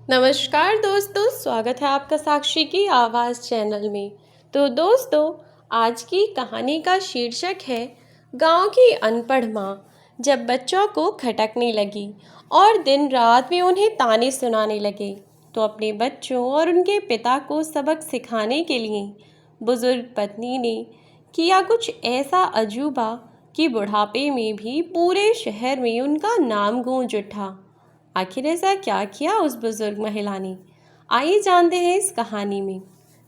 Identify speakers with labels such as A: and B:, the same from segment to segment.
A: नमस्कार दोस्तों, स्वागत है आपका साक्षी की आवाज़ चैनल में। तो दोस्तों, आज की कहानी का शीर्षक है गांव की अनपढ़ माँ। जब बच्चों को खटकने लगी और दिन रात में उन्हें ताने सुनाने लगे, तो अपने बच्चों और उनके पिता को सबक सिखाने के लिए बुजुर्ग पत्नी ने किया कुछ ऐसा अजूबा कि बुढ़ापे में भी पूरे शहर में उनका नाम गूंज उठा। आखिर ऐसा क्या किया उस बुजुर्ग महिला ने? आइए जानते हैं इस कहानी में।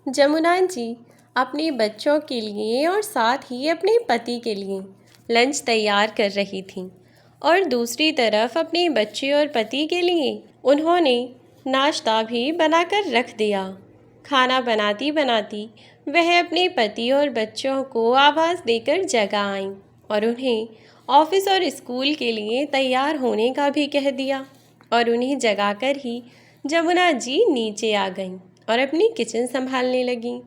A: जमुना जी अपने बच्चों के लिए और साथ ही अपने पति के लिए लंच तैयार कर रही थीं और दूसरी तरफ अपने बच्चे और पति के लिए उन्होंने नाश्ता भी बनाकर रख दिया। खाना बनाती बनाती वह अपने पति और बच्चों को आवाज़ देकर जगा आईं और उन्हें ऑफिस और स्कूल के लिए तैयार होने का भी कह दिया। और उन्हें जगाकर ही जमुना जी नीचे आ गईं और अपनी किचन संभालने लगीं।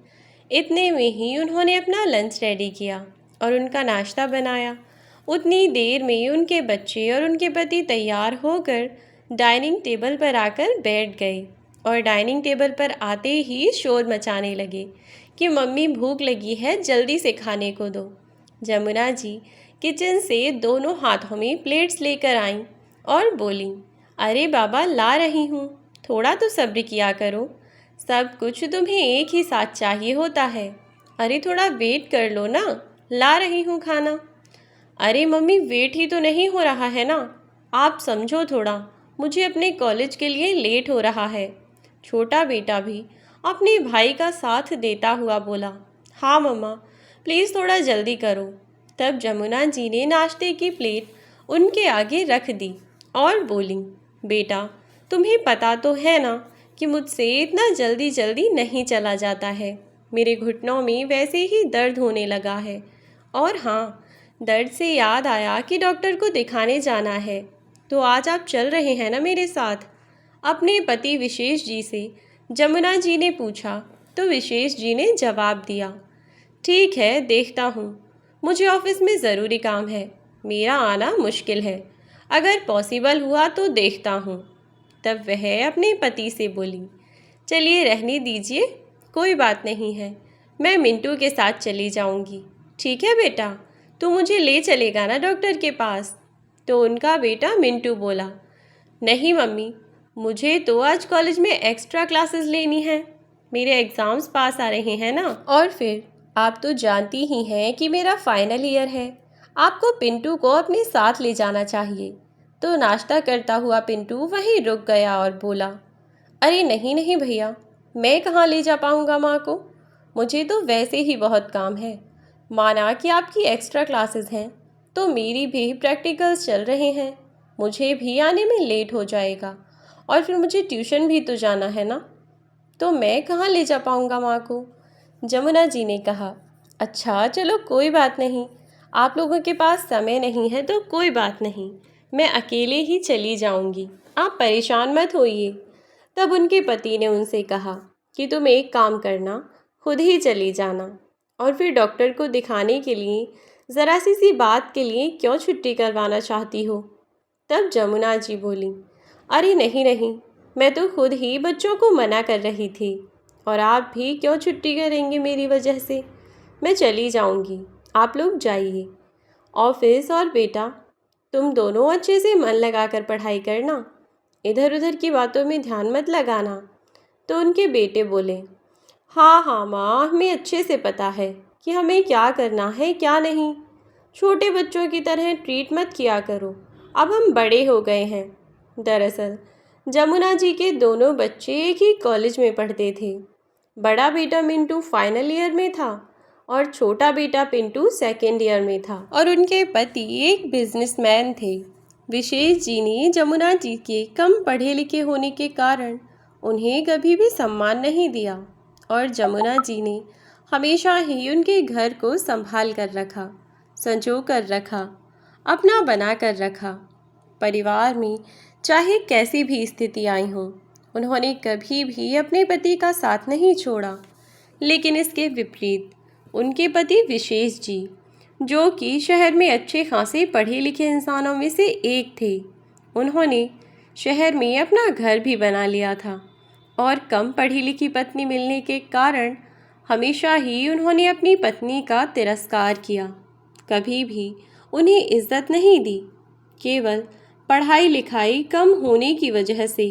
A: इतने में ही उन्होंने अपना लंच रेडी किया और उनका नाश्ता बनाया। उतनी देर में उनके बच्चे और उनके पति तैयार होकर डाइनिंग टेबल पर आकर बैठ गए और डाइनिंग टेबल पर आते ही शोर मचाने लगे कि मम्मी भूख लगी है, जल्दी से खाने को दो। जमुना जी किचन से दोनों हाथों में प्लेट्स लेकर आईं और बोलीं, अरे बाबा, ला रही हूँ, थोड़ा तो सब्र किया करो, सब कुछ तुम्हें एक ही साथ चाहिए होता है। अरे थोड़ा वेट कर लो ना, ला रही हूँ खाना। अरे मम्मी, वेट ही तो नहीं हो रहा है ना, आप समझो थोड़ा, मुझे अपने कॉलेज के लिए लेट हो रहा है। छोटा बेटा भी अपने भाई का साथ देता हुआ बोला, हाँ मम्मा, प्लीज़ थोड़ा जल्दी करो। तब जमुना जी ने नाश्ते की प्लेट उनके आगे रख दी और बोली, बेटा, तुम्हें पता तो है ना कि मुझसे इतना जल्दी जल्दी नहीं चला जाता है। मेरे घुटनों में वैसे ही दर्द होने लगा है। और हाँ, दर्द से याद आया कि डॉक्टर को दिखाने जाना है। तो आज आप चल रहे हैं ना मेरे साथ? अपने पति विशेष जी से जमुना जी ने पूछा तो विशेष जी ने जवाब दिया, ठीक है, देखता हूँ। मुझे ऑफिस में ज़रूरी काम है, मेरा आना मुश्किल है। अगर पॉसिबल हुआ तो देखता हूँ। तब वह अपने पति से बोली, चलिए रहने दीजिए, कोई बात नहीं है, मैं मिंटू के साथ चली जाऊँगी। ठीक है बेटा, तू मुझे ले चलेगा ना डॉक्टर के पास? तो उनका बेटा मिंटू बोला, नहीं मम्मी, मुझे तो आज कॉलेज में एक्स्ट्रा क्लासेस लेनी है, मेरे एग्ज़ाम्स पास आ रहे हैं ना। और फिर आप तो जानती ही हैं कि मेरा फाइनल ईयर है, आपको पिंटू को अपने साथ ले जाना चाहिए। तो नाश्ता करता हुआ पिंटू वहीं रुक गया और बोला, अरे नहीं नहीं भैया, मैं कहाँ ले जा पाऊँगा माँ को, मुझे तो वैसे ही बहुत काम है। माना कि आपकी एक्स्ट्रा क्लासेस हैं, तो मेरी भी प्रैक्टिकल्स चल रहे हैं, मुझे भी आने में लेट हो जाएगा और फिर मुझे ट्यूशन भी तो जाना है ना, तो मैं कहाँ ले जा पाऊँगा माँ को। जमुना जी ने कहा, अच्छा चलो कोई बात नहीं, आप लोगों के पास समय नहीं है तो कोई बात नहीं, मैं अकेले ही चली जाऊँगी, आप परेशान मत होइए। तब उनके पति ने उनसे कहा कि तुम एक काम करना, खुद ही चली जाना और फिर डॉक्टर को दिखाने के लिए ज़रा सी बात के लिए क्यों छुट्टी करवाना चाहती हो। तब जमुना जी बोली, अरे नहीं नहीं, मैं तो खुद ही बच्चों को मना कर रही थी, और आप भी क्यों छुट्टी करेंगे मेरी वजह से, मैं चली जाऊंगी, आप लोग जाइए। ऑफिस और बेटा, तुम दोनों अच्छे से मन लगाकर पढ़ाई करना, इधर उधर की बातों में ध्यान मत लगाना। तो उनके बेटे बोले, हाँ हाँ माँ, हमें अच्छे से पता है कि हमें क्या करना है क्या नहीं, छोटे बच्चों की तरह ट्रीट मत किया करो, अब हम बड़े हो गए हैं। दरअसल जमुना जी के दोनों बच्चे एक ही कॉलेज में पढ़ते थे। बड़ा बेटा मिंटू फाइनल ईयर में था और छोटा बेटा पिंटू सेकेंड ईयर में था, और उनके पति एक बिजनेसमैन थे। विशेष जी ने जमुना जी के कम पढ़े लिखे होने के कारण उन्हें कभी भी सम्मान नहीं दिया, और जमुना जी ने हमेशा ही उनके घर को संभाल कर रखा, संजो कर रखा, अपना बना कर रखा। परिवार में चाहे कैसी भी स्थिति आई हो, उन्होंने कभी भी अपने पति का साथ नहीं छोड़ा। लेकिन इसके विपरीत उनके पति विशेष जी, जो कि शहर में अच्छे खासे पढ़े लिखे इंसानों में से एक थे, उन्होंने शहर में अपना घर भी बना लिया था और कम पढ़ी लिखी पत्नी मिलने के कारण हमेशा ही उन्होंने अपनी पत्नी का तिरस्कार किया। कभी भी उन्हें इज्जत नहीं दी। केवल पढ़ाई लिखाई कम होने की वजह से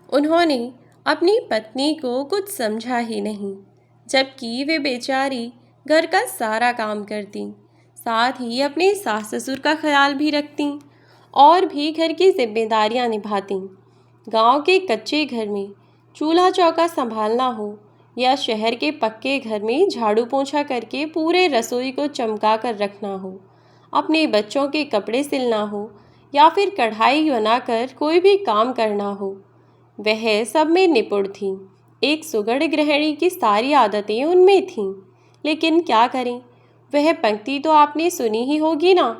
A: उन्होंने अपनी पत्नी को कुछ समझा ही नहीं, जबकि वे बेचारी घर का सारा काम करती, साथ ही अपने सास ससुर का ख्याल भी रखती और भी घर की जिम्मेदारियां निभाती। गांव के कच्चे घर में चूल्हा चौका संभालना हो या शहर के पक्के घर में झाड़ू पोंछा करके पूरे रसोई को चमका कर रखना हो, अपने बच्चों के कपड़े सिलना हो या फिर कढ़ाई बनाकर कोई भी काम करना हो, वह सब में निपुण थीं। एक सुगढ़ गृहिणी की सारी आदतें उनमें थीं। लेकिन क्या करें, वह पंक्ति तो आपने सुनी ही होगी ना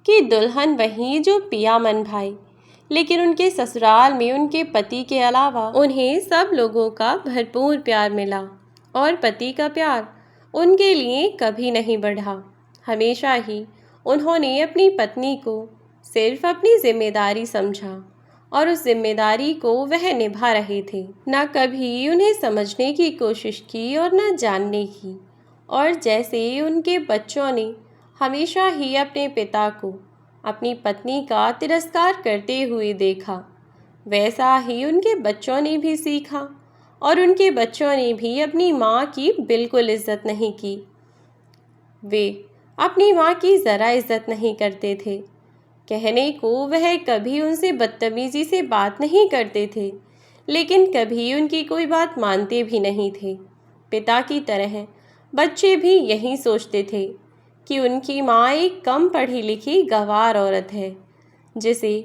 A: कि दुल्हन वही जो पिया मन भाई। लेकिन उनके ससुराल में उनके पति के अलावा उन्हें सब लोगों का भरपूर प्यार मिला और पति का प्यार उनके लिए कभी नहीं बढ़ा। हमेशा ही उन्होंने अपनी पत्नी को सिर्फ अपनी जिम्मेदारी समझा और उस जिम्मेदारी को वह निभा रहे थे। न कभी उन्हें समझने की कोशिश की और न जानने की। और जैसे उनके बच्चों ने हमेशा ही अपने पिता को अपनी पत्नी का तिरस्कार करते हुए देखा, वैसा ही उनके बच्चों ने भी सीखा और उनके बच्चों ने भी अपनी माँ की बिल्कुल इज्जत नहीं की। वे अपनी माँ की ज़रा इज्जत नहीं करते थे। कहने को वह कभी उनसे बदतमीज़ी से बात नहीं करते थे, लेकिन कभी उनकी कोई बात मानते भी नहीं थे। पिता की तरह बच्चे भी यही सोचते थे कि उनकी माँ एक कम पढ़ी लिखी गंवार औरत है, जिसे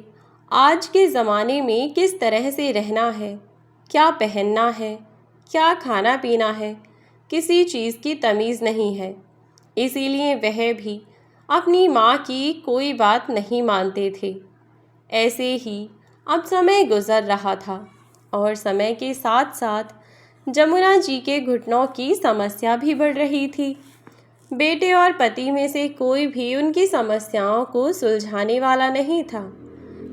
A: आज के ज़माने में किस तरह से रहना है, क्या पहनना है, क्या खाना पीना है, किसी चीज़ की तमीज़ नहीं है। इसीलिए वह भी अपनी माँ की कोई बात नहीं मानते थे। ऐसे ही अब समय गुजर रहा था और समय के साथ साथ जमुना जी के घुटनों की समस्या भी बढ़ रही थी। बेटे और पति में से कोई भी उनकी समस्याओं को सुलझाने वाला नहीं था,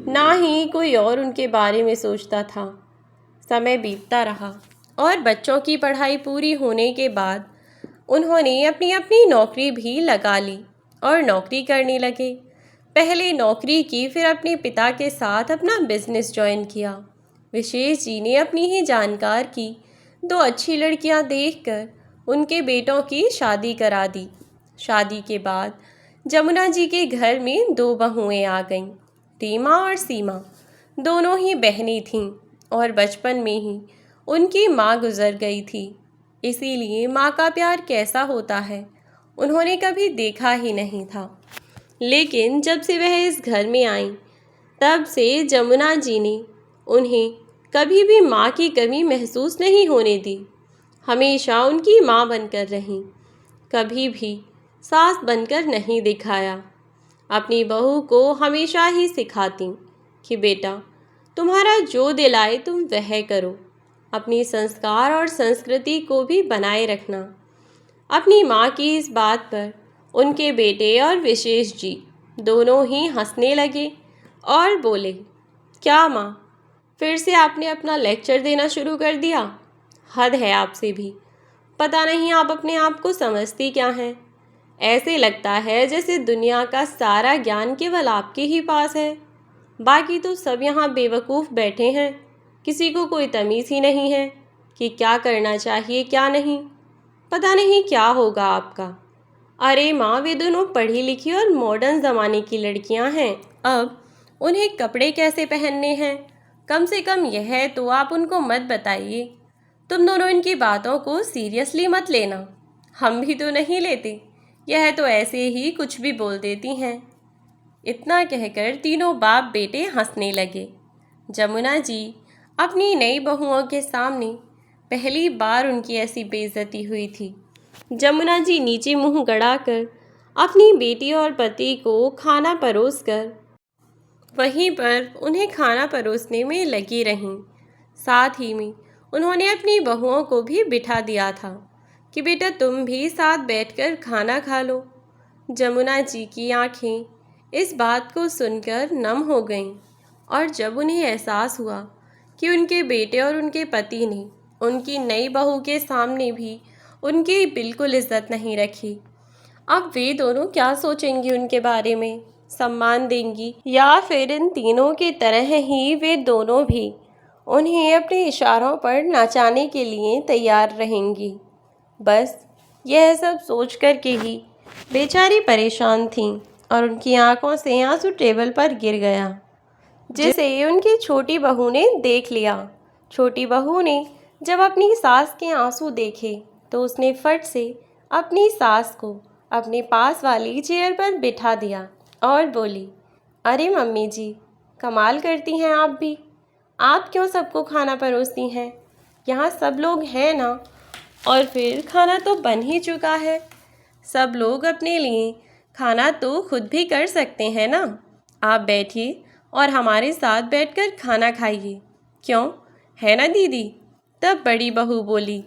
A: ना ही कोई और उनके बारे में सोचता था। समय बीतता रहा और बच्चों की पढ़ाई पूरी होने के बाद उन्होंने अपनी अपनी नौकरी भी लगा ली और नौकरी करने लगे। पहले नौकरी की, फिर अपने पिता के साथ अपना बिजनेस ज्वाइन किया। विशेष जी ने अपनी ही जानकार की 2 अच्छी लड़कियां देखकर उनके बेटों की शादी करा दी। शादी के बाद जमुना जी के घर में 2 बहुएं आ गईं, रीमा और सीमा। दोनों ही बहनें थीं और बचपन में ही उनकी माँ गुजर गई थी। इसीलिए माँ का प्यार कैसा होता है उन्होंने कभी देखा ही नहीं था। लेकिन जब से वह इस घर में आईं, तब से जमुना जी ने उन्हें कभी भी माँ की कमी महसूस नहीं होने दी। हमेशा उनकी माँ बनकर रहीं, कभी भी सास बनकर नहीं दिखाया। अपनी बहू को हमेशा ही सिखाती कि बेटा, तुम्हारा जो दिल आए तुम वह करो, अपनी संस्कार और संस्कृति को भी बनाए रखना। अपनी माँ की इस बात पर उनके बेटे और विशेष जी दोनों ही हंसने लगे और बोले, क्या माँ, फिर से आपने अपना लेक्चर देना शुरू कर दिया? हद है आपसे भी। पता नहीं आप अपने आप को समझती क्या हैं। ऐसे लगता है जैसे दुनिया का सारा ज्ञान केवल आपके ही पास है, बाकी तो सब यहाँ बेवकूफ़ बैठे हैं। किसी को कोई तमीज़ ही नहीं है कि क्या करना चाहिए क्या नहीं। पता नहीं क्या होगा आपका। अरे माँ, वे दोनों पढ़ी लिखी और मॉडर्न ज़माने की लड़कियाँ हैं। अब उन्हें कपड़े कैसे पहनने हैं, कम से कम यह तो आप उनको मत बताइए। तुम दोनों इनकी बातों को सीरियसली मत लेना। हम भी तो नहीं लेते, यह तो ऐसे ही कुछ भी बोल देती हैं। इतना कहकर तीनों बाप बेटे हंसने लगे। जमुना जी अपनी नई बहुओं के सामने पहली बार उनकी ऐसी बेइज्जती हुई थी। जमुना जी नीचे मुंह गड़ाकर अपनी बेटी और पति को खाना परोसकर वहीं पर उन्हें खाना परोसने में लगी रहीं। साथ ही में उन्होंने अपनी बहुओं को भी बिठा दिया था कि बेटा तुम भी साथ बैठकर खाना खा लो। जमुना जी की आंखें इस बात को सुनकर नम हो गईं और जब उन्हें एहसास हुआ कि उनके बेटे और उनके पति ने उनकी नई बहू के सामने भी उनकी बिल्कुल इज्जत नहीं रखी, अब वे दोनों क्या सोचेंगी उनके बारे में? सम्मान देंगी या फिर इन तीनों की तरह ही वे दोनों भी उन्हें अपने इशारों पर नाचाने के लिए तैयार रहेंगी? बस यह सब सोच कर के ही बेचारी परेशान थीं और उनकी आंखों से आंसू टेबल पर गिर गया, जिसे उनकी छोटी बहू ने देख लिया। छोटी बहू ने जब अपनी सास के आंसू देखे तो उसने फट से अपनी सास को अपने पास वाली चेयर पर बिठा दिया और बोली, अरे मम्मी जी, कमाल करती हैं आप भी। आप क्यों सबको खाना परोसती हैं? यहाँ सब लोग हैं ना, और फिर खाना तो बन ही चुका है। सब लोग अपने लिए खाना तो खुद भी कर सकते हैं ना। आप बैठिए और हमारे साथ बैठकर खाना खाइए। क्यों, है ना दीदी? तब बड़ी बहू बोली,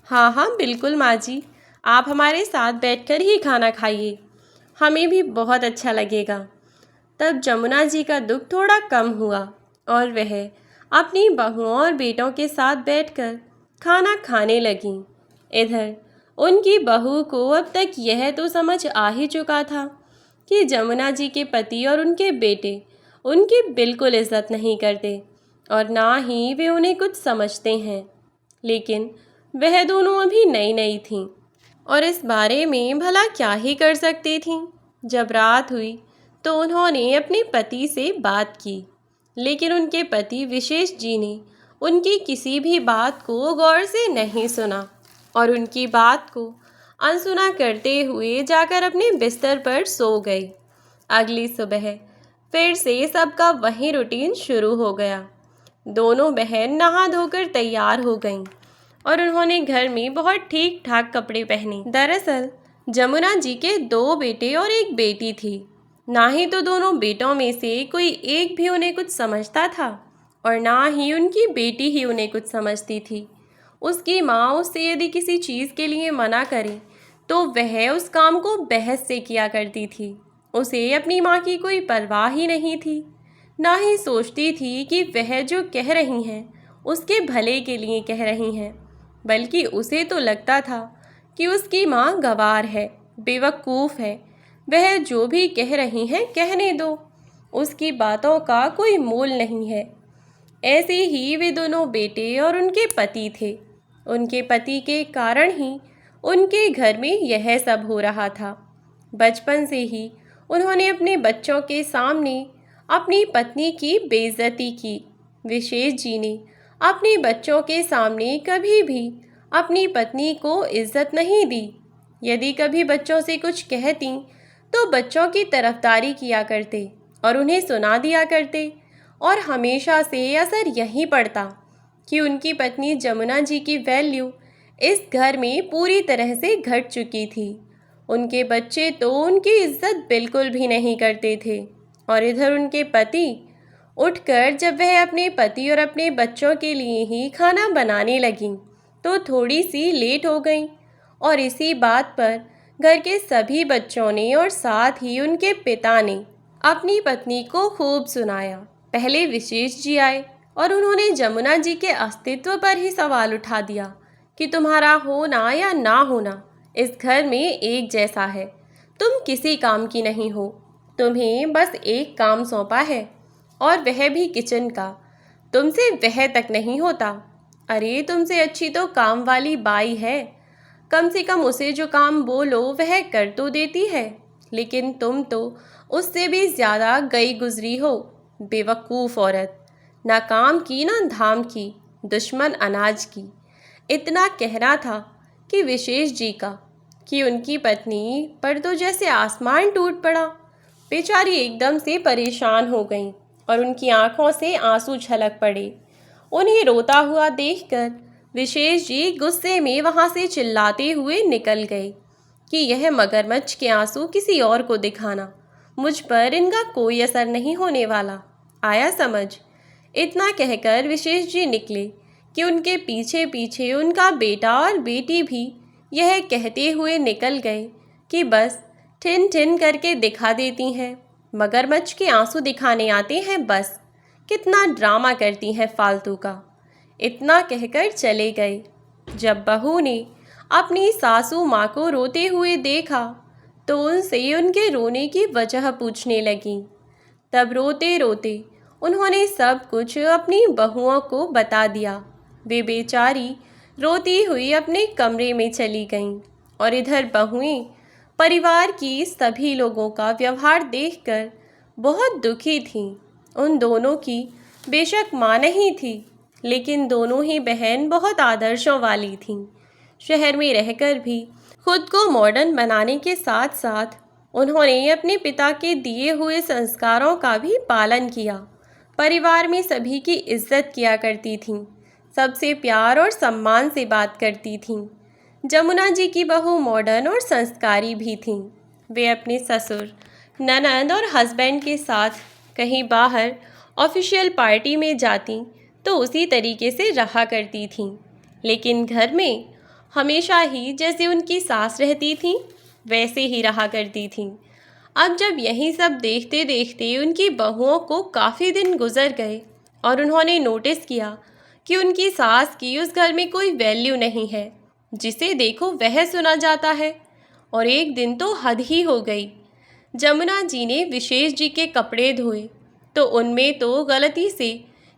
A: हाँ हाँ बिल्कुल माँ जी, आप हमारे साथ बैठकर ही खाना खाइए, हमें भी बहुत अच्छा लगेगा। तब जमुना जी का दुख थोड़ा कम हुआ और वह अपनी बहुओं और बेटों के साथ बैठकर खाना खाने लगीं। इधर उनकी बहू को अब तक यह तो समझ आ ही चुका था कि जमुना जी के पति और उनके बेटे उनकी बिल्कुल इज्जत नहीं करते और ना ही वे उन्हें कुछ समझते हैं। लेकिन वह दोनों अभी नई नई थीं और इस बारे में भला क्या ही कर सकती थीं। जब रात हुई तो उन्होंने अपने पति से बात की, लेकिन उनके पति विशेष जी ने उनकी किसी भी बात को गौर से नहीं सुना और उनकी बात को अनसुना करते हुए जाकर अपने बिस्तर पर सो गए। अगली सुबह फिर से सबका वही रूटीन शुरू हो गया। दोनों बहन नहा धोकर तैयार हो गईं और उन्होंने घर में बहुत ठीक ठाक कपड़े पहने। दरअसल जमुना जी के 2 बेटे और 1 बेटी थी। ना ही तो दोनों बेटों में से कोई एक भी उन्हें कुछ समझता था और ना ही उनकी बेटी ही उन्हें कुछ समझती थी। उसकी माँ उससे यदि किसी चीज़ के लिए मना करे तो वह उस काम को बहस से किया करती थी। उसे अपनी माँ की कोई परवाह ही नहीं थी, ना ही सोचती थी कि वह जो कह रही हैं उसके भले के लिए कह रही हैं, बल्कि उसे तो लगता था कि उसकी माँ गंवार है, बेवकूफ़ है, वह जो भी कह रही हैं कहने दो, उसकी बातों का कोई मोल नहीं है। ऐसे ही वे दोनों बेटे और उनके पति थे। उनके पति के कारण ही उनके घर में यह सब हो रहा था। बचपन से ही उन्होंने अपने बच्चों के सामने अपनी पत्नी की बेइज्जती की। विशेष जी ने अपने बच्चों के सामने कभी भी अपनी पत्नी को इज्जत नहीं दी। यदि कभी बच्चों से कुछ कहती तो बच्चों की तरफदारी किया करते और उन्हें सुना दिया करते, और हमेशा से असर यही पड़ता कि उनकी पत्नी जमुना जी की वैल्यू इस घर में पूरी तरह से घट चुकी थी। उनके बच्चे तो उनकी इज्जत बिल्कुल भी नहीं करते थे और इधर उनके पति उठकर जब वह अपने पति और अपने बच्चों के लिए ही खाना बनाने लगीं तो थोड़ी सी लेट हो गई, और इसी बात पर घर के सभी बच्चों ने और साथ ही उनके पिता ने अपनी पत्नी को खूब सुनाया। पहले विशेष जी आए और उन्होंने जमुना जी के अस्तित्व पर ही सवाल उठा दिया कि तुम्हारा होना या ना होना इस घर में एक जैसा है, तुम किसी काम की नहीं हो, तुम्हें बस एक काम सौंपा है और वह भी किचन का, तुमसे वह तक नहीं होता। अरे तुमसे अच्छी तो काम वाली बाई है, कम से कम उसे जो काम बोलो वह कर तो देती है, लेकिन तुम तो उससे भी ज़्यादा गई गुजरी हो। बेवकूफ़ औरत, ना काम की ना धाम की, दुश्मन अनाज की। इतना कहना था कि विशेष जी का कि उनकी पत्नी पर तो जैसे आसमान टूट पड़ा। बेचारी एकदम से परेशान हो गई और उनकी आंखों से आंसू छलक पड़े। उन्हें रोता हुआ देखकर विशेष जी गुस्से में वहाँ से चिल्लाते हुए निकल गए कि यह मगरमच्छ के आंसू किसी और को दिखाना, मुझ पर इनका कोई असर नहीं होने वाला, आया समझ। इतना कहकर विशेष जी निकले कि उनके पीछे पीछे उनका बेटा और बेटी भी यह कहते हुए निकल गए कि बस ठिन ठिन करके दिखा देती हैं, मगरमच्छ के आंसू दिखाने आते हैं बस, कितना ड्रामा करती हैं फालतू का। इतना कहकर चले गए। जब बहू ने अपनी सासू माँ को रोते हुए देखा तो उनसे उनके रोने की वजह पूछने लगी। तब रोते रोते उन्होंने सब कुछ अपनी बहुओं को बता दिया। वे बेचारी रोती हुई अपने कमरे में चली गईं और इधर बहुएं परिवार की सभी लोगों का व्यवहार देखकर बहुत दुखी थीं। उन दोनों की बेशक माँ नहीं थी, लेकिन दोनों ही बहन बहुत आदर्शों वाली थीं। शहर में रहकर भी खुद को मॉडर्न बनाने के साथ साथ उन्होंने अपने पिता के दिए हुए संस्कारों का भी पालन किया। परिवार में सभी की इज्जत किया करती थीं, सबसे प्यार और सम्मान से बात करती थीं। जमुना जी की बहू मॉडर्न और संस्कारी भी थीं। वे अपने ससुर, ननंद और हस्बैंड के साथ कहीं बाहर ऑफिशियल पार्टी में जाती तो उसी तरीके से रहा करती थीं, लेकिन घर में हमेशा ही जैसे उनकी सास रहती थीं वैसे ही रहा करती थीं। अब जब यही सब देखते देखते उनकी बहुओं को काफ़ी दिन गुजर गए और उन्होंने नोटिस किया कि उनकी सास की उस घर में कोई वैल्यू नहीं है, जिसे देखो वह सुना जाता है। और एक दिन तो हद ही हो गई। जमुना जी ने विशेष जी के कपड़े धोए तो उनमें तो गलती से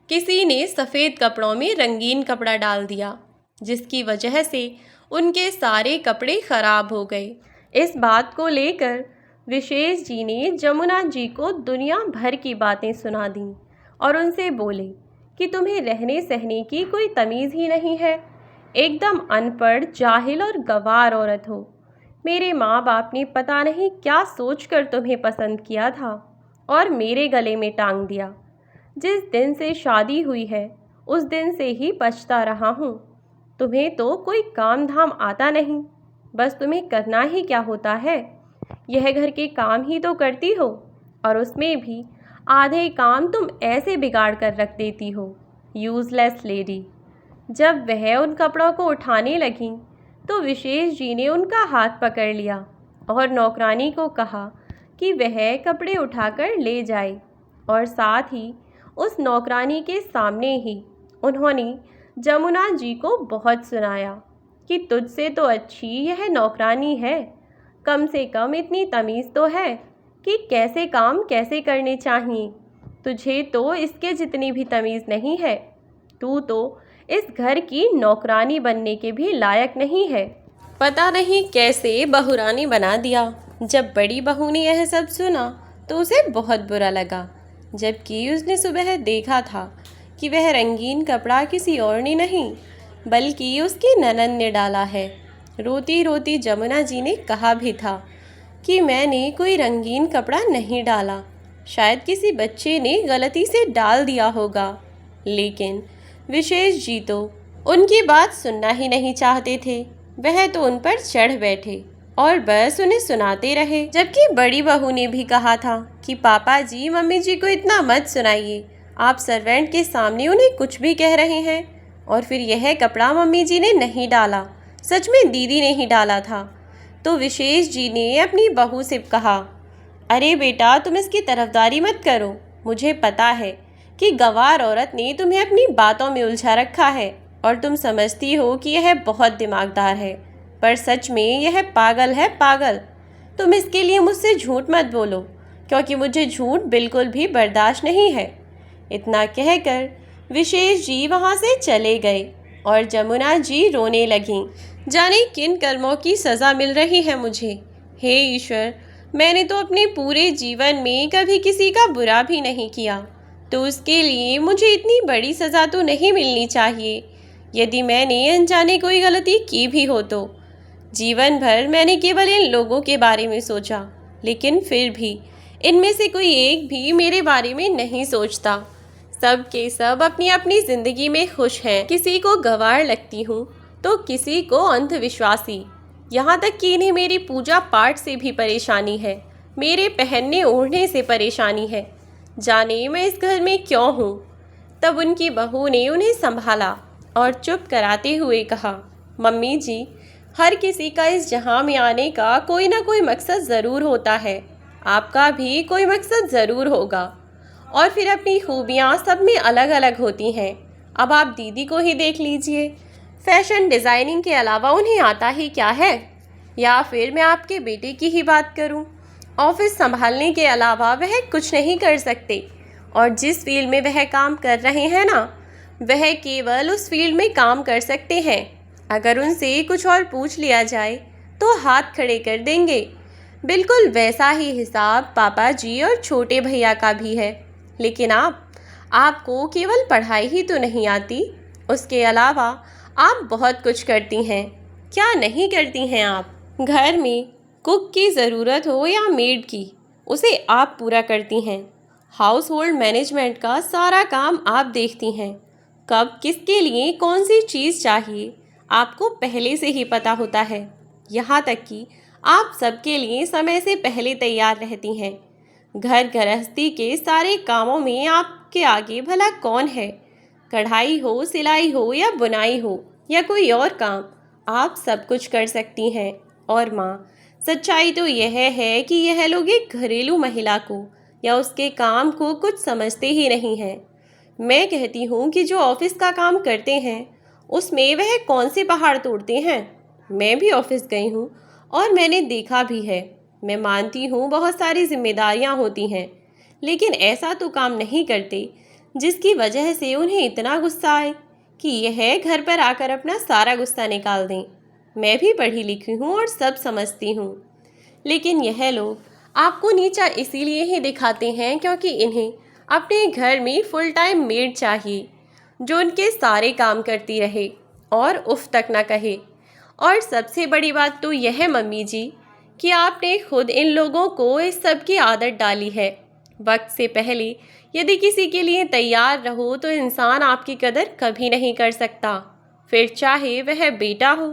A: किसी ने सफ़ेद कपड़ों में रंगीन कपड़ा डाल दिया, जिसकी वजह से उनके सारे कपड़े खराब हो गए। इस बात को लेकर विशेष जी ने जमुना जी को दुनिया भर की बातें सुना दीं और उनसे बोले कि तुम्हें रहने सहने की कोई तमीज़ ही नहीं है, एकदम अनपढ़, जाहिल और गंवार औरत हो। मेरे माँ बाप ने पता नहीं क्या सोचकर तुम्हें पसंद किया था और मेरे गले में टांग दिया। जिस दिन से शादी हुई है उस दिन से ही पछता रहा हूँ। तुम्हें तो कोई काम धाम आता नहीं, बस तुम्हें करना ही क्या होता है, यह घर के काम ही तो करती हो, और उसमें भी आधे काम तुम ऐसे बिगाड़ कर रख देती हो। Useless lady. जब वह उन कपड़ों को उठाने लगीं तो विशेष जी ने उनका हाथ पकड़ लिया और नौकरानी को कहा कि वह कपड़े उठाकर ले जाए, और साथ ही उस नौकरानी के सामने ही उन्होंने जमुना जी को बहुत सुनाया कि तुझसे तो अच्छी यह नौकरानी है, कम से कम इतनी तमीज़ तो है कि कैसे काम कैसे करने चाहिए। तुझे तो इसके जितनी भी तमीज़ नहीं है। तू तो इस घर की नौकरानी बनने के भी लायक नहीं है। पता नहीं कैसे बहुरानी बना दिया। जब बड़ी बहू ने यह सब सुना तो उसे बहुत बुरा लगा, जबकि उसने सुबह देखा था कि वह रंगीन कपड़ा किसी और ने नहीं बल्कि उसकी ननंद ने डाला है। रोती रोती जमुना जी ने कहा भी था कि मैंने कोई रंगीन कपड़ा नहीं डाला, शायद किसी बच्चे ने गलती से डाल दिया होगा। लेकिन विशेष जी तो उनकी बात सुनना ही नहीं चाहते थे। वह तो उन पर चढ़ बैठे और बस उन्हें सुनाते रहे। जबकि बड़ी बहू ने भी कहा था कि पापा जी मम्मी जी को इतना मत सुनाइए, आप सर्वेंट के सामने उन्हें कुछ भी कह रहे हैं। और फिर यह कपड़ा मम्मी जी ने नहीं डाला, सच में दीदी ने ही डाला था। तो विशेष जी ने अपनी बहू से कहा, अरे बेटा तुम इसकी तरफदारी मत करो, मुझे पता है कि गंवार औरत ने तुम्हें अपनी बातों में उलझा रखा है और तुम समझती हो कि यह बहुत दिमागदार है, पर सच में यह पागल है, पागल। तुम इसके लिए मुझसे झूठ मत बोलो, क्योंकि मुझे झूठ बिल्कुल भी बर्दाश्त नहीं है। इतना कहकर विशेष जी वहाँ से चले गए और जमुना जी रोने लगीं। जाने किन कर्मों की सज़ा मिल रही है मुझे। हे ईश्वर, मैंने तो अपने पूरे जीवन में कभी किसी का बुरा भी नहीं किया, तो उसके लिए मुझे इतनी बड़ी सज़ा तो नहीं मिलनी चाहिए। यदि मैंने अनजाने कोई गलती की भी हो तो जीवन भर मैंने केवल इन लोगों के बारे में सोचा, लेकिन फिर भी इनमें से कोई एक भी मेरे बारे में नहीं सोचता। सब के सब अपनी अपनी ज़िंदगी में खुश हैं। किसी को गंवार लगती हूँ तो किसी को अंधविश्वासी, यहाँ तक कि इन्हें मेरी पूजा पाठ से भी परेशानी है, मेरे पहनने ओढ़ने से परेशानी है। जाने मैं इस घर में क्यों हूँ। तब उनकी बहू ने उन्हें संभाला और चुप कराते हुए कहा, मम्मी जी, हर किसी का इस जहाँ में आने का कोई ना कोई मकसद ज़रूर होता है, आपका भी कोई मकसद ज़रूर होगा, और फिर अपनी खूबियाँ सब में अलग अलग होती हैं। अब आप दीदी को ही देख लीजिए, फैशन डिज़ाइनिंग के अलावा उन्हें आता ही क्या है। या फिर मैं आपके बेटे की ही बात करूं, ऑफिस संभालने के अलावा वह कुछ नहीं कर सकते, और जिस फील्ड में वह काम कर रहे हैं ना, वह केवल उस फील्ड में काम कर सकते हैं। अगर उनसे कुछ और पूछ लिया जाए तो हाथ खड़े कर देंगे। बिल्कुल वैसा ही हिसाब पापा जी और छोटे भैया का भी है। लेकिन आपको केवल पढ़ाई ही तो नहीं आती, उसके अलावा आप बहुत कुछ करती हैं। क्या नहीं करती हैं आप? घर में कुक की ज़रूरत हो या मेड की, उसे आप पूरा करती हैं। हाउस होल्ड मैनेजमेंट का सारा काम आप देखती हैं। कब किसके लिए कौन सी चीज़ चाहिए आपको पहले से ही पता होता है। यहाँ तक कि आप सबके लिए समय से पहले तैयार रहती हैं। घर गृहस्थी के सारे कामों में आपके आगे भला कौन है? कढ़ाई हो, सिलाई हो या बुनाई हो या कोई और काम, आप सब कुछ कर सकती हैं। और माँ, सच्चाई तो यह है कि यह लोग एक घरेलू महिला को या उसके काम को कुछ समझते ही नहीं हैं। मैं कहती हूँ कि जो ऑफिस का काम करते हैं उसमें वह कौन से पहाड़ तोड़ते हैं। मैं भी ऑफिस गई हूँ और मैंने देखा भी है। मैं मानती हूँ बहुत सारी जिम्मेदारियाँ होती हैं, लेकिन ऐसा तो काम नहीं करते जिसकी वजह से उन्हें इतना गुस्सा आए कि यह घर पर आकर अपना सारा गुस्सा निकाल दें। मैं भी पढ़ी लिखी हूँ और सब समझती हूँ, लेकिन यह लोग आपको नीचा इसीलिए ही दिखाते हैं क्योंकि इन्हें अपने घर में फुल टाइम मेड चाहिए जो उनके सारे काम करती रहे और उफ तक ना कहे। और सबसे बड़ी बात तो यह है मम्मी जी कि आपने खुद इन लोगों को इस सब की आदत डाली है। वक्त से पहले यदि किसी के लिए तैयार रहो तो इंसान आपकी कदर कभी नहीं कर सकता, फिर चाहे वह बेटा हो,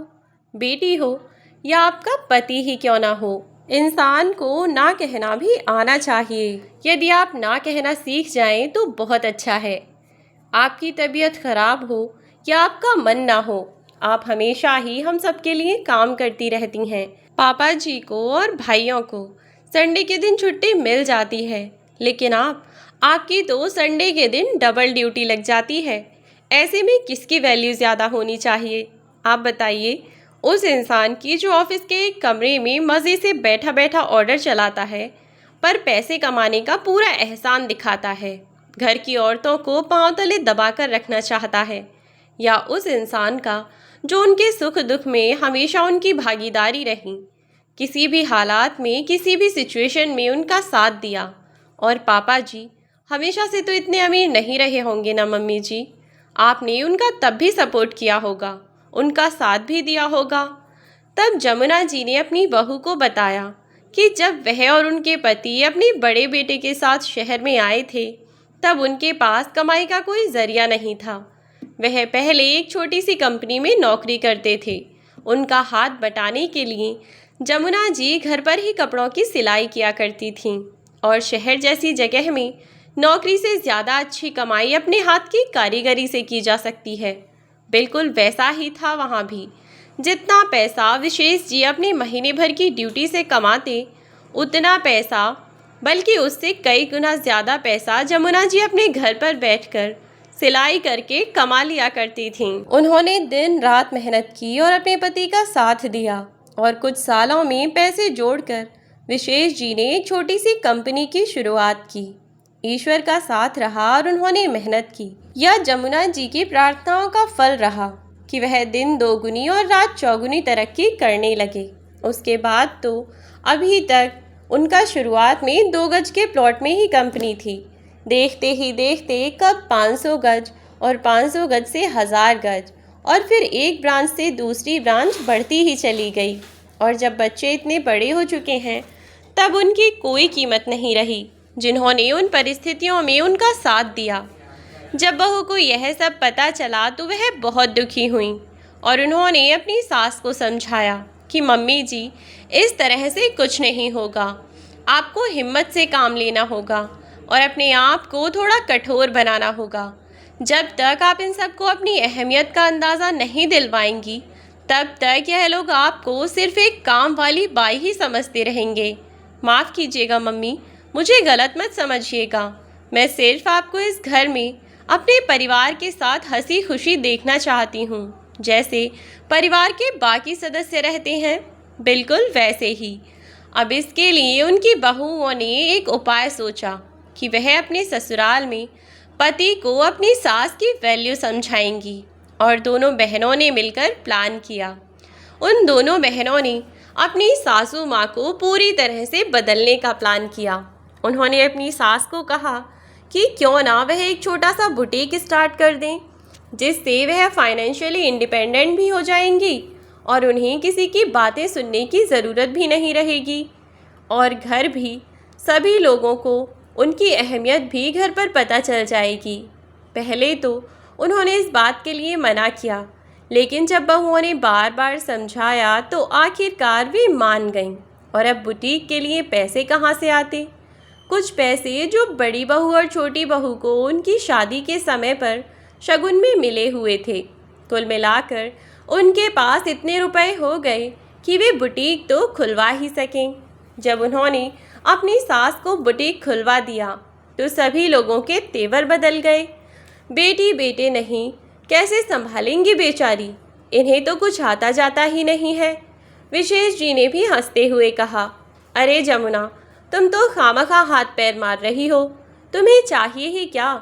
A: बेटी हो या आपका पति ही क्यों ना हो। इंसान को ना कहना भी आना चाहिए। यदि आप ना कहना सीख जाएं तो बहुत अच्छा है। आपकी तबीयत खराब हो या आपका मन ना हो, आप हमेशा ही हम सब के लिए काम करती रहती हैं। पापा जी को और भाइयों को संडे के दिन छुट्टी मिल जाती है, लेकिन आपकी तो संडे के दिन डबल ड्यूटी लग जाती है। ऐसे में किसकी वैल्यू ज़्यादा होनी चाहिए? आप बताइए। उस इंसान की जो ऑफिस के एक कमरे में मज़े से बैठा बैठा ऑर्डर चलाता है पर पैसे कमाने का पूरा एहसान दिखाता है, घर की औरतों को पांव तले दबाकर रखना चाहता है, या उस इंसान का जो उनके सुख दुख में हमेशा उनकी भागीदारी रही, किसी भी हालात में किसी भी सिचुएशन में उनका साथ दिया। और पापा जी हमेशा से तो इतने अमीर नहीं रहे होंगे ना मम्मी जी, आपने उनका तब भी सपोर्ट किया होगा, उनका साथ भी दिया होगा। तब जमुना जी ने अपनी बहू को बताया कि जब वह और उनके पति अपने बड़े बेटे के साथ शहर में आए थे तब उनके पास कमाई का कोई जरिया नहीं था। वह पहले एक छोटी सी कंपनी में नौकरी करते थे। उनका हाथ बटाने के लिए जमुना जी घर पर ही कपड़ों की सिलाई किया करती थीं, और शहर जैसी जगह में नौकरी से ज़्यादा अच्छी कमाई अपने हाथ की कारीगरी से की जा सकती है। बिल्कुल वैसा ही था वहाँ भी। जितना पैसा विशेष जी अपने महीने भर की ड्यूटी से कमाते, उतना पैसा बल्कि उससे कई गुना ज़्यादा पैसा जमुना जी अपने घर पर बैठकर सिलाई करके कमा लिया करती थीं। उन्होंने दिन रात मेहनत की और अपने पति का साथ दिया, और कुछ सालों में पैसे जोड़कर विशेष जी ने एक छोटी सी कंपनी की शुरुआत की। ईश्वर का साथ रहा और उन्होंने मेहनत की। यह जमुना जी की प्रार्थनाओं का फल रहा कि वह दिन दोगुनी और रात चौगुनी तरक्की करने लगे। उसके बाद तो अभी तक उनका शुरुआत में 2 गज के प्लॉट में ही कंपनी थी। देखते ही देखते कब 500 गज और 500 गज से 1000 गज, और फिर एक ब्रांच से दूसरी ब्रांच बढ़ती ही चली गई। और जब बच्चे इतने बड़े हो चुके हैं तब उनकी कोई कीमत नहीं रही जिन्होंने उन परिस्थितियों में उनका साथ दिया। जब बहू को यह सब पता चला तो वह बहुत दुखी हुई, और उन्होंने अपनी सास को समझाया कि मम्मी जी इस तरह से कुछ नहीं होगा, आपको हिम्मत से काम लेना होगा और अपने आप को थोड़ा कठोर बनाना होगा। जब तक आप इन सबको अपनी अहमियत का अंदाज़ा नहीं दिलवाएंगी तब तक यह लोग आपको सिर्फ एक काम वाली बाई ही समझते रहेंगे। माफ़ कीजिएगा मम्मी, मुझे गलत मत समझिएगा। मैं सिर्फ आपको इस घर में अपने परिवार के साथ हंसी खुशी देखना चाहती हूँ, जैसे परिवार के बाकी सदस्य रहते हैं, बिल्कुल वैसे ही। अब इसके लिए उनकी बहुओं ने एक उपाय सोचा कि वह अपने ससुराल में पति को अपनी सास की वैल्यू समझाएंगी, और दोनों बहनों ने मिलकर प्लान किया। उन दोनों बहनों ने अपनी सासू माँ को पूरी तरह से बदलने का प्लान किया। उन्होंने अपनी सास को कहा कि क्यों ना वह एक छोटा सा बुटीक स्टार्ट कर दें, जिससे वह फाइनेंशियली इंडिपेंडेंट भी हो जाएंगी और उन्हें किसी की बातें सुनने की ज़रूरत भी नहीं रहेगी, और घर भी सभी लोगों को उनकी अहमियत भी घर पर पता चल जाएगी। पहले तो उन्होंने इस बात के लिए मना किया, लेकिन जब बहुओं ने बार बार समझाया तो आखिरकार वे मान गईं। और अब बुटीक के लिए पैसे कहाँ से आते? कुछ पैसे जो बड़ी बहू और छोटी बहू को उनकी शादी के समय पर शगुन में मिले हुए थे। कुल मिलाकर उनके पास इतने रुपए हो गए कि वे बुटीक तो खुलवा ही सकें। जब उन्होंने अपनी सास को बुटीक खुलवा दिया तो सभी लोगों के तेवर बदल गए। बेटी बेटे नहीं, कैसे संभालेंगी बेचारी, इन्हें तो कुछ आता जाता ही नहीं है। विशेष जी ने भी हंसते हुए कहा, अरे जमुना, तुम तो खामखा हाथ पैर मार रही हो। तुम्हें चाहिए ही क्या?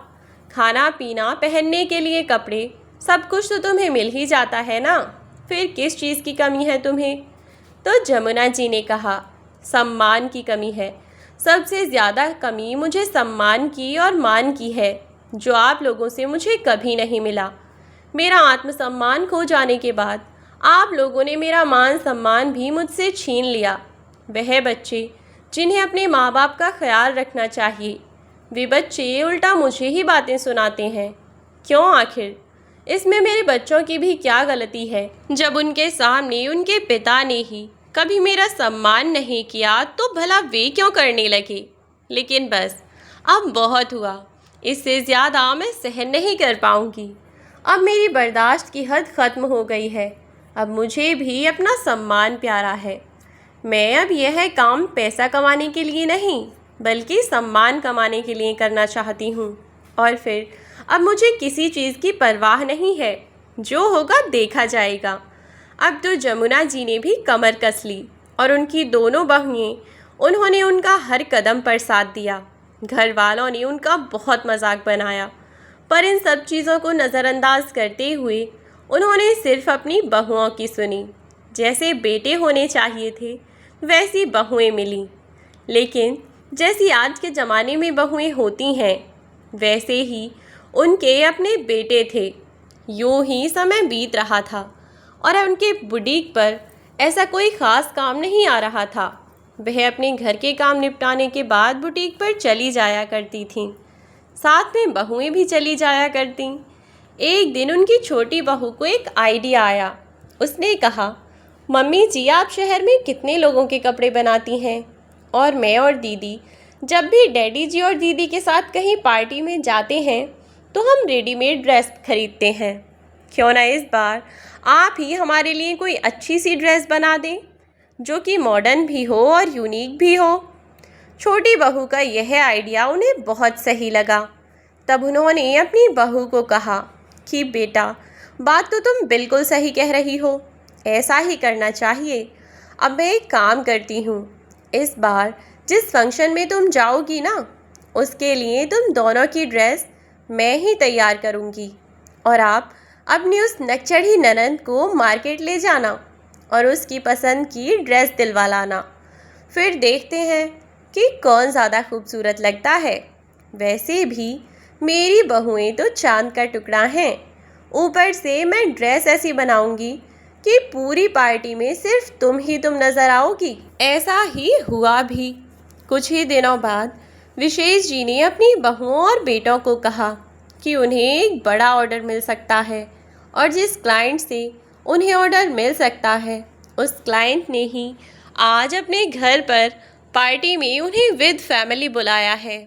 A: खाना पीना, पहनने के लिए कपड़े, सब कुछ तो तुम्हें मिल ही जाता है ना, फिर किस चीज़ की कमी है तुम्हें? तो जमुना जी ने कहा, सम्मान की कमी है। सबसे ज़्यादा कमी मुझे सम्मान की और मान की है, जो आप लोगों से मुझे कभी नहीं मिला। मेरा आत्मसम्मान खो जाने के बाद आप लोगों ने मेरा मान सम्मान भी मुझसे छीन लिया। वह बच्चे जिन्हें अपने माँ बाप का ख्याल रखना चाहिए, वे बच्चे उल्टा मुझे ही बातें सुनाते हैं। क्यों आखिर? इसमें मेरे बच्चों की भी क्या गलती है? जब उनके सामने उनके पिता ने ही कभी मेरा सम्मान नहीं किया तो भला वे क्यों करने लगे? लेकिन बस, अब बहुत हुआ। इससे ज़्यादा मैं सहन नहीं कर पाऊँगी। अब मेरी बर्दाश्त की हद ख़त्म हो गई है। अब मुझे भी अपना सम्मान प्यारा है। मैं अब यह काम पैसा कमाने के लिए नहीं, बल्कि सम्मान कमाने के लिए करना चाहती हूँ। और फिर अब मुझे किसी चीज़ की परवाह नहीं है, जो होगा देखा जाएगा। अब तो जमुना जी ने भी कमर कस ली और उनकी दोनों बहुएं, उन्होंने उनका हर कदम पर साथ दिया। घर वालों ने उनका बहुत मजाक बनाया, पर इन सब चीज़ों को नज़रअंदाज करते हुए उन्होंने सिर्फ अपनी बहुओं की सुनी। जैसे बेटे होने चाहिए थे वैसी बहुएं मिली, लेकिन जैसी आज के ज़माने में बहुएं होती हैं वैसे ही उनके अपने बेटे थे। यूं ही समय बीत रहा था और उनके बुटीक पर ऐसा कोई ख़ास काम नहीं आ रहा था। वह अपने घर के काम निपटाने के बाद बुटीक पर चली जाया करती थीं, साथ में बहुएं भी चली जाया करतीं। एक दिन उनकी छोटी बहू को एक आइडिया आया। उसने कहा, मम्मी जी, आप शहर में कितने लोगों के कपड़े बनाती हैं, और मैं और दीदी जब भी डैडी जी और दीदी के साथ कहीं पार्टी में जाते हैं तो हम रेडीमेड ड्रेस खरीदते हैं। क्यों ना इस बार आप ही हमारे लिए कोई अच्छी सी ड्रेस बना दें, जो कि मॉडर्न भी हो और यूनिक भी हो। छोटी बहू का यह आइडिया उन्हें बहुत सही लगा। तब उन्होंने अपनी बहू को कहा कि बेटा, बात तो तुम बिल्कुल सही कह रही हो, ऐसा ही करना चाहिए। अब मैं एक काम करती हूँ, इस बार जिस फंक्शन में तुम जाओगी ना, उसके लिए तुम दोनों की ड्रेस मैं ही तैयार करूँगी, और आप अपनी उस नकचढ़ी ननद को मार्केट ले जाना और उसकी पसंद की ड्रेस दिलवा लाना। फिर देखते हैं कि कौन ज़्यादा खूबसूरत लगता है। वैसे भी मेरी बहुएं तो चांद का टुकड़ा हैं। ऊपर से मैं ड्रेस ऐसी बनाऊंगी कि पूरी पार्टी में सिर्फ तुम ही तुम नज़र आओगी। ऐसा ही हुआ भी। कुछ ही दिनों बाद विशेष जी ने अपनी बहुओं और बेटों को कहा कि उन्हें एक बड़ा ऑर्डर मिल सकता है, और जिस क्लाइंट से उन्हें ऑर्डर मिल सकता है उस क्लाइंट ने ही आज अपने घर पर पार्टी में उन्हें विद फैमिली बुलाया है,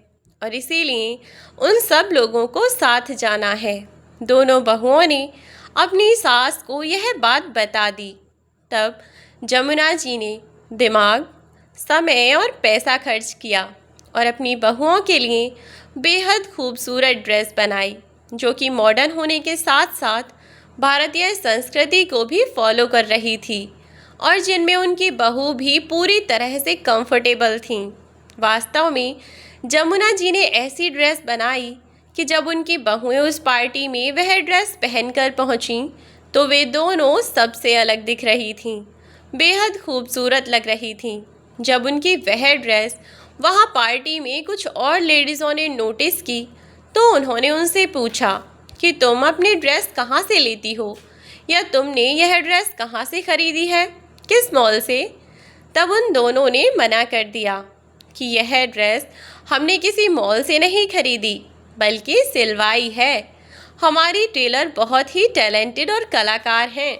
A: और इसीलिए उन सब लोगों को साथ जाना है। दोनों बहुओं ने अपनी सास को यह बात बता दी। तब जमुना जी ने दिमाग, समय और पैसा खर्च किया और अपनी बहुओं के लिए बेहद खूबसूरत ड्रेस बनाई जो कि मॉडर्न होने के साथ साथ भारतीय संस्कृति को भी फॉलो कर रही थी और जिनमें उनकी बहू भी पूरी तरह से कंफर्टेबल थीं। वास्तव में जमुना जी ने ऐसी ड्रेस बनाई कि जब उनकी बहुएं उस पार्टी में वह ड्रेस पहनकर पहुंचीं तो वे दोनों सबसे अलग दिख रही थीं, बेहद खूबसूरत लग रही थीं। जब उनकी वह ड्रेस वहाँ पार्टी में कुछ और लेडीज़ों ने नोटिस की तो उन्होंने उनसे पूछा कि तुम अपनी ड्रेस कहाँ से लेती हो या तुमने यह ड्रेस कहाँ से ख़रीदी है, किस मॉल से। तब उन दोनों ने मना कर दिया कि यह ड्रेस हमने किसी मॉल से नहीं खरीदी बल्कि सिलवाई है। हमारी टेलर बहुत ही टैलेंटेड और कलाकार हैं।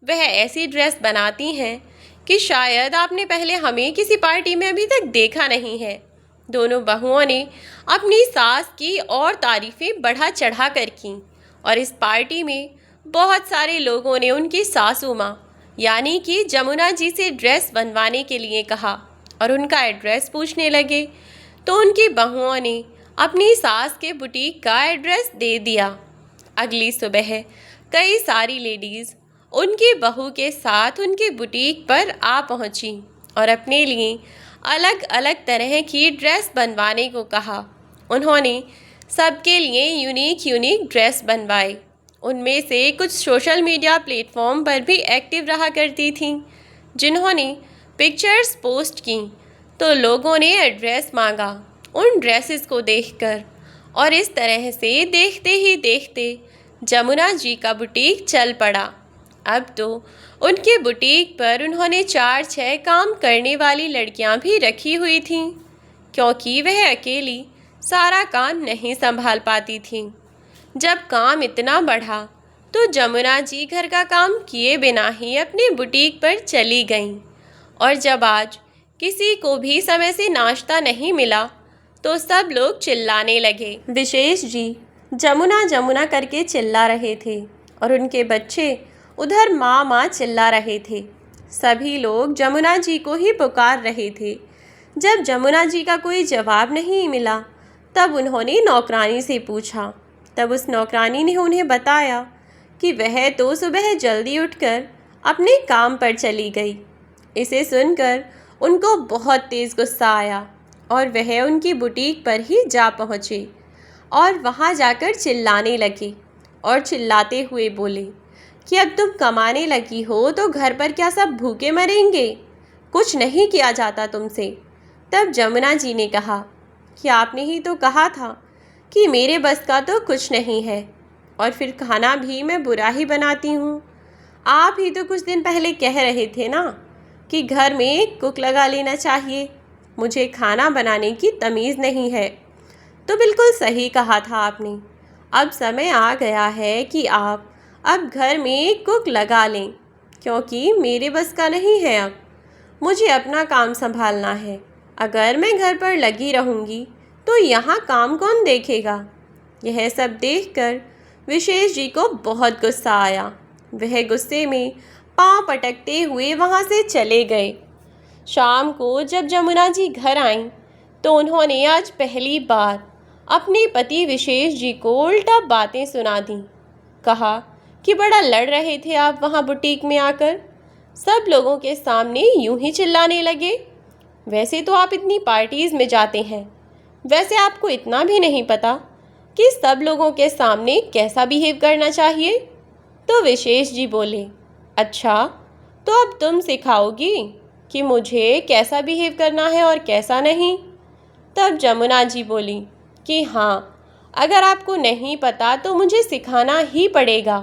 A: वह ऐसी ड्रेस बनाती हैं कि शायद आपने पहले हमें किसी पार्टी में अभी तक देखा नहीं है। दोनों बहुओं ने अपनी सास की और तारीफ़ें बढ़ा चढ़ा कर की और इस पार्टी में बहुत सारे लोगों ने उनकी सासू माँ यानी कि जमुना जी से ड्रेस बनवाने के लिए कहा और उनका एड्रेस पूछने लगे तो उनकी बहुओं ने अपनी सास के बुटीक का एड्रेस दे दिया। अगली सुबह कई सारी लेडीज़ उनकी बहू के साथ उनकी बुटीक पर आ पहुंची और अपने लिए अलग अलग तरह की ड्रेस बनवाने को कहा। उन्होंने सबके लिए यूनिक ड्रेस बनवाए। उनमें से कुछ सोशल मीडिया प्लेटफॉर्म पर भी एक्टिव रहा करती थीं, जिन्होंने पिक्चर्स पोस्ट की तो लोगों ने एड्रेस मांगा उन ड्रेसेस को देखकर और इस तरह से देखते ही देखते जमुना जी का बुटीक चल पड़ा। अब तो उनके बुटीक पर उन्होंने 4-6 काम करने वाली लड़कियां भी रखी हुई थीं, क्योंकि वह अकेली सारा काम नहीं संभाल पाती थीं। जब काम इतना बढ़ा तो जमुना जी घर का काम किए बिना ही अपने बुटीक पर चली गईं और जब आज किसी को भी समय से नाश्ता नहीं मिला तो सब लोग चिल्लाने लगे। विशेष जी जमुना जमुना करके चिल्ला रहे थे और उनके बच्चे उधर माँ माँ चिल्ला रहे थे। सभी लोग जमुना जी को ही पुकार रहे थे। जब जमुना जी का कोई जवाब नहीं मिला तब उन्होंने नौकरानी से पूछा। तब उस नौकरानी ने उन्हें बताया कि वह तो सुबह जल्दी उठकर अपने काम पर चली गई। इसे सुनकर उनको बहुत तेज़ गुस्सा आया और वह उनकी बुटीक पर ही जा पहुँचे और वहाँ जाकर चिल्लाने लगे और चिल्लाते हुए बोले कि अब तुम कमाने लगी हो तो घर पर क्या सब भूखे मरेंगे, कुछ नहीं किया जाता तुमसे। तब जमुना जी ने कहा कि आपने ही तो कहा था कि मेरे बस का तो कुछ नहीं है और फिर खाना भी मैं बुरा ही बनाती हूँ। आप ही तो कुछ दिन पहले कह रहे थे ना कि घर में एक कुक लगा लेना चाहिए, मुझे खाना बनाने की तमीज़ नहीं है। तो बिल्कुल सही कहा था आपने। अब समय आ गया है कि आप अब घर में एक कुक लगा लें, क्योंकि मेरे बस का नहीं है। अब मुझे अपना काम संभालना है। अगर मैं घर पर लगी रहूँगी तो यहाँ काम कौन देखेगा। यह सब देखकर विशेष जी को बहुत गुस्सा आया। वह गुस्से में पाँव पटकते हुए वहाँ से चले गए। शाम को जब जमुना जी घर आईं तो उन्होंने आज पहली बार अपने पति विशेष जी को उल्टा बातें सुना दी। कहा कि बड़ा लड़ रहे थे आप वहाँ बुटीक में आकर, सब लोगों के सामने यूं ही चिल्लाने लगे। वैसे तो आप इतनी पार्टीज़ में जाते हैं, वैसे आपको इतना भी नहीं पता कि सब लोगों के सामने कैसा बिहेव करना चाहिए। तो विशेष जी बोले, अच्छा तो अब तुम सिखाओगी कि मुझे कैसा बिहेव करना है और कैसा नहीं। तब जमुना जी बोली कि हाँ, अगर आपको नहीं पता तो मुझे सिखाना ही पड़ेगा।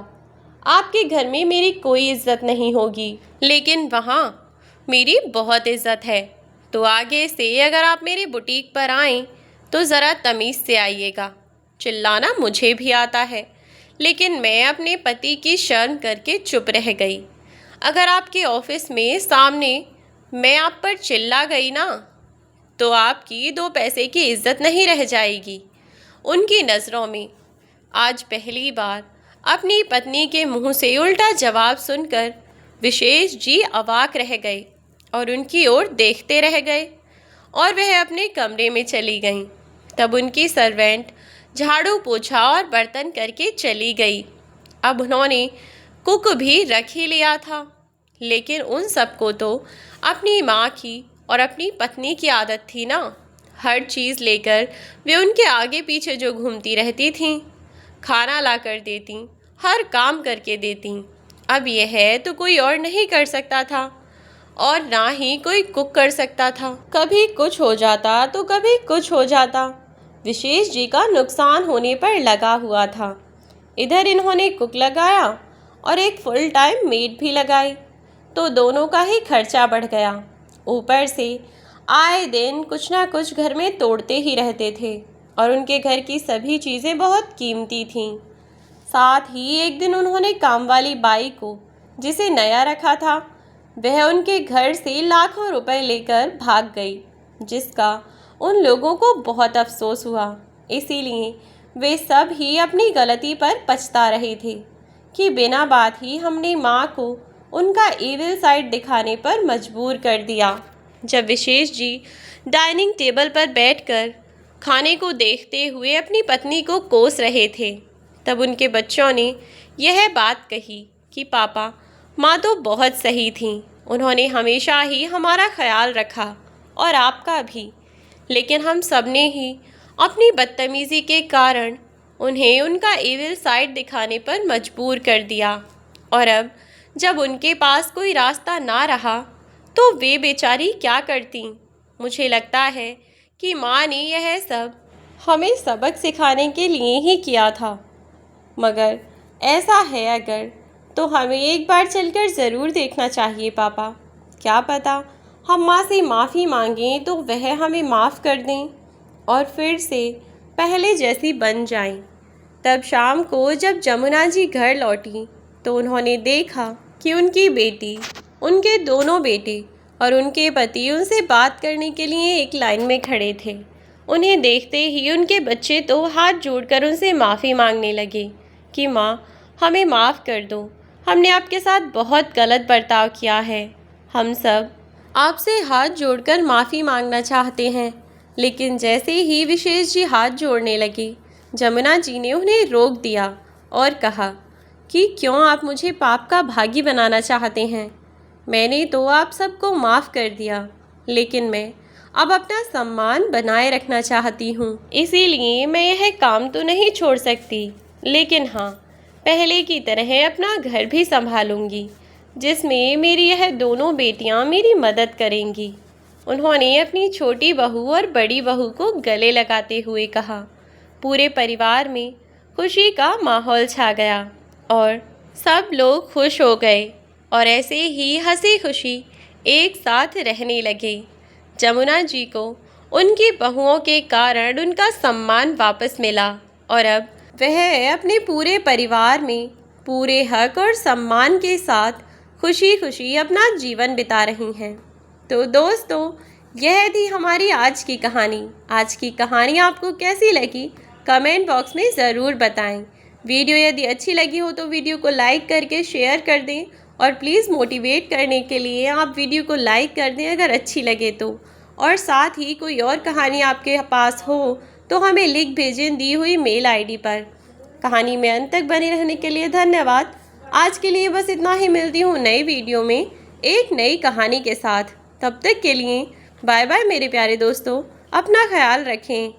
A: आपके घर में मेरी कोई इज्जत नहीं होगी, लेकिन वहाँ मेरी बहुत इज्जत है। तो आगे से अगर आप मेरी बुटीक पर आएँ तो ज़रा तमीज़ से आइएगा। चिल्लाना मुझे भी आता है, लेकिन मैं अपने पति की शर्म करके चुप रह गई। अगर आपके ऑफिस में सामने मैं आप पर चिल्ला गई ना तो आपकी 2 पैसे की इज्जत नहीं रह जाएगी। उनकी नज़रों में आज पहली बार अपनी पत्नी के मुंह से उल्टा जवाब सुनकर विशेष जी अवाक रह गए और उनकी ओर देखते रह गए और वह अपने कमरे में चली गईं। तब उनकी सर्वेंट झाड़ू पोछा और बर्तन करके चली गई। अब उन्होंने कुक भी रख ही लिया था, लेकिन उन सबको तो अपनी माँ की और अपनी पत्नी की आदत थी ना। हर चीज़ लेकर वे उनके आगे पीछे जो घूमती रहती थीं, खाना ला कर देती, हर काम करके देती। अब यह है तो कोई और नहीं कर सकता था और ना ही कोई कुक कर सकता था। कभी कुछ हो जाता तो कभी कुछ हो जाता। विशेष जी का नुकसान होने पर लगा हुआ था। इधर इन्होंने कुक लगाया और एक फुल टाइम मेड भी लगाई, तो दोनों का ही खर्चा बढ़ गया। ऊपर से आए दिन कुछ ना कुछ घर में तोड़ते ही रहते थे और उनके घर की सभी चीज़ें बहुत कीमती थीं। साथ ही एक दिन उन्होंने काम वाली बाई को, जिसे नया रखा था, वह उनके घर से लाखों रुपए लेकर भाग गई, जिसका उन लोगों को बहुत अफसोस हुआ। इसीलिए वे सब ही अपनी गलती पर पछता रहे थे कि बिना बात ही हमने माँ को उनका इविल साइड दिखाने पर मजबूर कर दिया। जब विशेष जी डाइनिंग टेबल पर बैठकर खाने को देखते हुए अपनी पत्नी को कोस रहे थे, तब उनके बच्चों ने यह बात कही कि पापा, माँ तो बहुत सही थीं, उन्होंने हमेशा ही हमारा ख्याल रखा और आपका भी, लेकिन हम सब ने ही अपनी बदतमीज़ी के कारण उन्हें उनका इविल साइड दिखाने पर मजबूर कर दिया। और अब जब उनके पास कोई रास्ता ना रहा तो वे बेचारी क्या करती। मुझे लगता है कि माँ ने यह सब हमें सबक सिखाने के लिए ही किया था। मगर ऐसा है अगर, तो हमें एक बार चलकर ज़रूर देखना चाहिए पापा। क्या पता हम माँ से माफ़ी मांगें तो वह हमें माफ़ कर दें और फिर से पहले जैसी बन जाएं। तब शाम को जब जमुना जी घर लौटी तो उन्होंने देखा कि उनकी बेटी, उनके दोनों बेटे और उनके पति उनसे बात करने के लिए एक लाइन में खड़े थे। उन्हें देखते ही उनके बच्चे तो हाथ जोड़कर उनसे माफ़ी मांगने लगे कि माँ, हमें माफ़ कर दो, हमने आपके साथ बहुत गलत बर्ताव किया है। हम सब आपसे हाथ जोड़कर माफ़ी मांगना चाहते हैं। लेकिन जैसे ही विशेष जी हाथ जोड़ने लगे, जमुना जी ने उन्हें रोक दिया और कहा कि क्यों आप मुझे पाप का भागी बनाना चाहते हैं। मैंने तो आप सबको माफ़ कर दिया, लेकिन मैं अब अपना सम्मान बनाए रखना चाहती हूँ। इसीलिए मैं यह काम तो नहीं छोड़ सकती, लेकिन हाँ, पहले की तरह अपना घर भी संभालूंगी, जिसमें मेरी यह दोनों बेटियाँ मेरी मदद करेंगी। उन्होंने अपनी छोटी बहू और बड़ी बहू को गले लगाते हुए कहा। पूरे परिवार में खुशी का माहौल छा गया और सब लोग खुश हो गए और ऐसे ही हंसी खुशी एक साथ रहने लगे। जमुना जी को उनकी बहुओं के कारण उनका सम्मान वापस मिला और अब वह अपने पूरे परिवार में पूरे हक और सम्मान के साथ खुशी खुशी अपना जीवन बिता रही हैं। तो दोस्तों, यह थी हमारी आज की कहानी। आज की कहानी आपको कैसी लगी कमेंट बॉक्स में ज़रूर बताएं। वीडियो यदि अच्छी लगी हो तो वीडियो को लाइक करके शेयर कर दें और प्लीज़ मोटिवेट करने के लिए आप वीडियो को लाइक कर दें अगर अच्छी लगे तो। और साथ ही कोई और कहानी आपके पास हो तो हमें लिख भेजें दी हुई मेल आईडी पर। कहानी में अंत तक बने रहने के लिए धन्यवाद। आज के लिए बस इतना ही। मिलती हूँ नई वीडियो में एक नई कहानी के साथ। तब तक के लिए बाय बाय मेरे प्यारे दोस्तों, अपना ख्याल रखें।